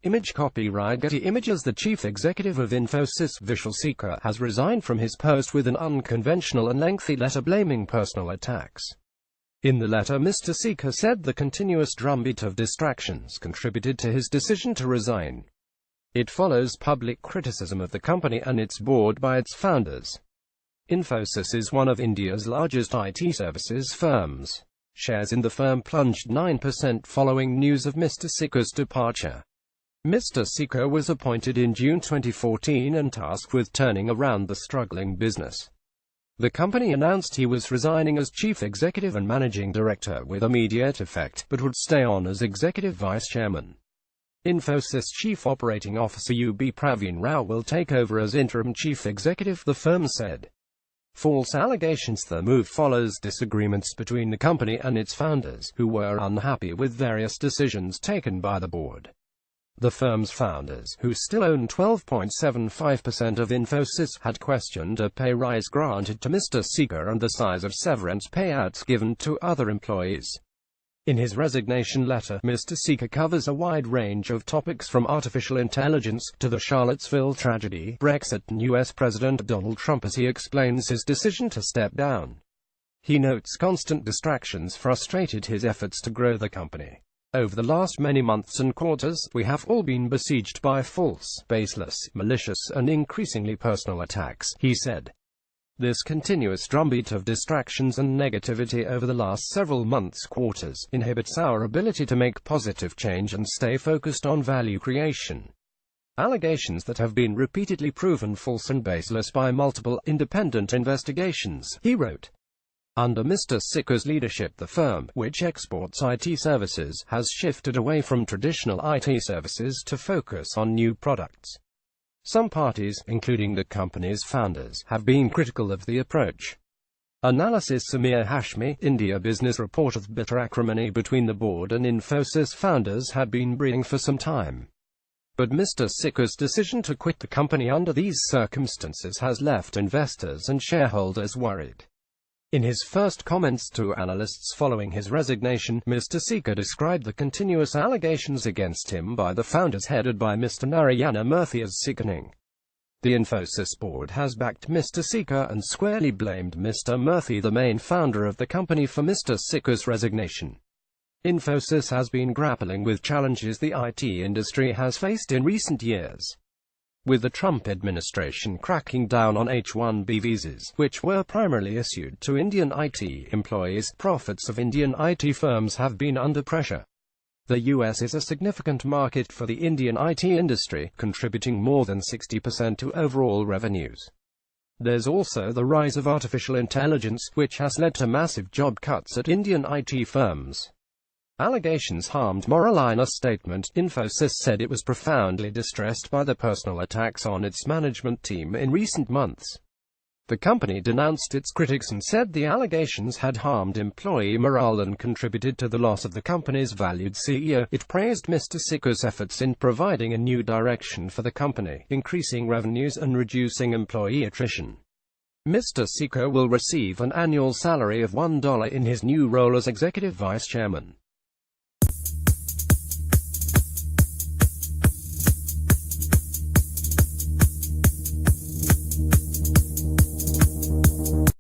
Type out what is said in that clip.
Image copyright Getty Images. The chief executive of Infosys, Vishal Sikka, has resigned from his post with an unconventional and lengthy letter blaming personal attacks. In the letter, Mr. Sikka said the continuous drumbeat of distractions contributed to his decision to resign. It follows public criticism of the company and its board by its founders. Infosys is one of India's largest IT services firms. Shares in the firm plunged 9% following news of Mr. Sikka's departure. Mr. Sikka was appointed in June 2014 and tasked with turning around the struggling business. The company announced he was resigning as chief executive and managing director with immediate effect, but would stay on as executive vice chairman. Infosys chief operating officer UB Praveen Rao will take over as interim chief executive, the firm said. False allegations. The move follows disagreements between the company and its founders, who were unhappy with various decisions taken by the board. The firm's founders, who still own 12.75% of Infosys, had questioned a pay rise granted to Mr. Sikka and the size of severance payouts given to other employees. In his resignation letter, Mr. Sikka covers a wide range of topics from artificial intelligence to the Charlottesville tragedy, Brexit, and U.S. President Donald Trump as he explains his decision to step down. He notes constant distractions frustrated his efforts to grow the company. Over the last many months and quarters, we have all been besieged by false, baseless, malicious, and increasingly personal attacks, he said. This continuous drumbeat of distractions and negativity over the last several months, quarters, inhibits our ability to make positive change and stay focused on value creation. Allegations that have been repeatedly proven false and baseless by multiple, independent investigations, he wrote. Under Mr. Sikka's leadership, the firm, which exports IT services, has shifted away from traditional IT services to focus on new products. Some parties, including the company's founders, have been critical of the approach. Analysis. Samir Hashmi, India Business Report. Bitter acrimony between the board and Infosys founders had been brewing for some time. But Mr. Sikka's decision to quit the company under these circumstances has left investors and shareholders worried. In his first comments to analysts following his resignation, Mr. Sikka described the continuous allegations against him by the founders headed by Mr. Narayana Murthy as sickening. The Infosys board has backed Mr. Sikka and squarely blamed Mr. Murthy, the main founder of the company, for Mr. Sikka's resignation. Infosys has been grappling with challenges the IT industry has faced in recent years. With the Trump administration cracking down on H-1B visas, which were primarily issued to Indian IT employees, profits of Indian IT firms have been under pressure. The US is a significant market for the Indian IT industry, contributing more than 60% to overall revenues. There's also the rise of artificial intelligence, which has led to massive job cuts at Indian IT firms. Allegations harmed morale. In a statement, Infosys said it was profoundly distressed by the personal attacks on its management team in recent months. The company denounced its critics and said the allegations had harmed employee morale and contributed to the loss of the company's valued CEO. It praised Mr. Sikka's efforts in providing a new direction for the company, increasing revenues and reducing employee attrition. Mr. Sikka will receive an annual salary of $1 in his new role as executive vice chairman.